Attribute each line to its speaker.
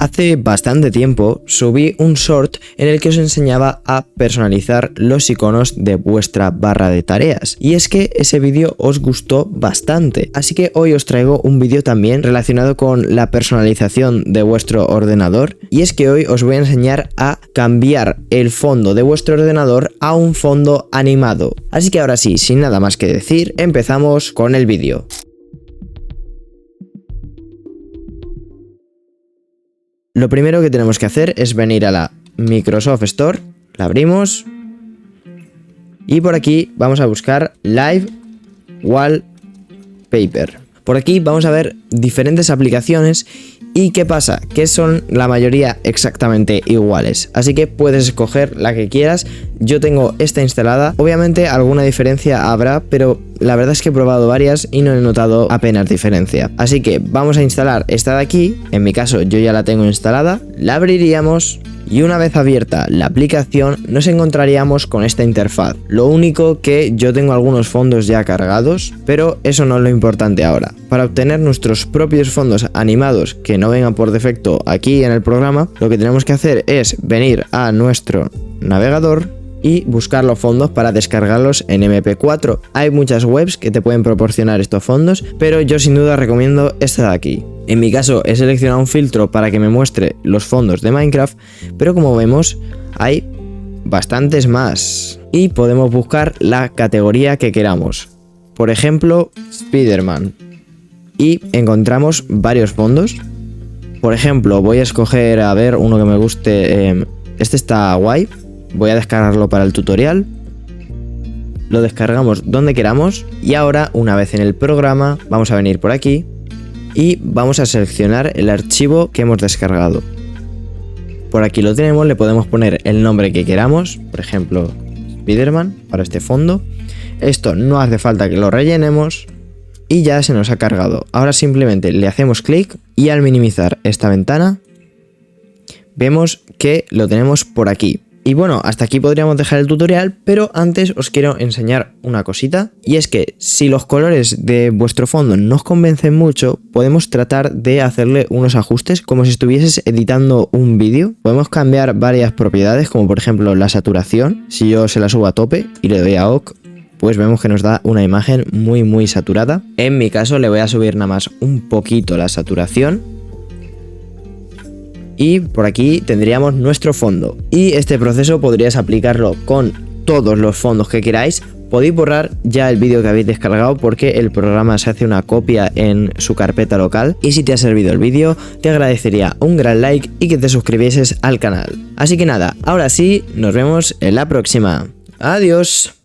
Speaker 1: Hace bastante tiempo subí un short en el que os enseñaba a personalizar los iconos de vuestra barra de tareas, y es que ese vídeo os gustó bastante, así que hoy os traigo un vídeo también relacionado con la personalización de vuestro ordenador, y es que hoy os voy a enseñar a cambiar el fondo de vuestro ordenador a un fondo animado. Así que ahora sí, sin nada más que decir, empezamos con el vídeo. Lo primero que tenemos que hacer es venir a la Microsoft Store, la abrimos y por aquí vamos a buscar Live Wallpaper. Por aquí vamos a ver diferentes aplicaciones y ¿qué pasa? Que son la mayoría exactamente iguales, así que puedes escoger la que quieras. Yo tengo esta instalada, obviamente alguna diferencia habrá, pero la verdad es que he probado varias y no he notado apenas diferencia. Así que vamos a instalar esta de aquí, en mi caso yo ya la tengo instalada, la abriríamos y una vez abierta la aplicación nos encontraríamos con esta interfaz. Lo único que yo tengo algunos fondos ya cargados, pero eso no es lo importante ahora. Para obtener nuestros propios fondos animados que no vengan por defecto aquí en el programa, lo que tenemos que hacer es venir a nuestro navegador y buscar los fondos para descargarlos en MP4. Hay muchas webs que te pueden proporcionar estos fondos, pero yo sin duda recomiendo esta de aquí. En mi caso he seleccionado un filtro para que me muestre los fondos de Minecraft, pero como vemos hay bastantes más y podemos buscar la categoría que queramos. Por ejemplo, Spider-Man, y encontramos varios fondos. Por ejemplo, voy a escoger a ver uno que me guste. Este está guay. Voy a descargarlo para el tutorial. Lo descargamos donde queramos y ahora, una vez en el programa, vamos a venir por aquí y vamos a seleccionar el archivo que hemos descargado. Por aquí lo tenemos, le podemos poner el nombre que queramos, por ejemplo Spider-Man para este fondo. Esto no hace falta que lo rellenemos y ya se nos ha cargado. Ahora simplemente le hacemos clic y al minimizar esta ventana vemos que lo tenemos por aquí. Y bueno, hasta aquí podríamos dejar el tutorial, pero antes os quiero enseñar una cosita, y es que si los colores de vuestro fondo no os convencen mucho, podemos tratar de hacerle unos ajustes como si estuvieses editando un vídeo. Podemos cambiar varias propiedades, como por ejemplo la saturación. Si yo se la subo a tope y le doy a OK, pues vemos que nos da una imagen muy saturada. En mi caso le voy a subir nada más un poquito la saturación. Y por aquí tendríamos nuestro fondo. Y este proceso podrías aplicarlo con todos los fondos que queráis. Podéis borrar ya el vídeo que habéis descargado porque el programa se hace una copia en su carpeta local. Y si te ha servido el vídeo, te agradecería un gran like y que te suscribieses al canal. Así que nada, ahora sí, nos vemos en la próxima. Adiós.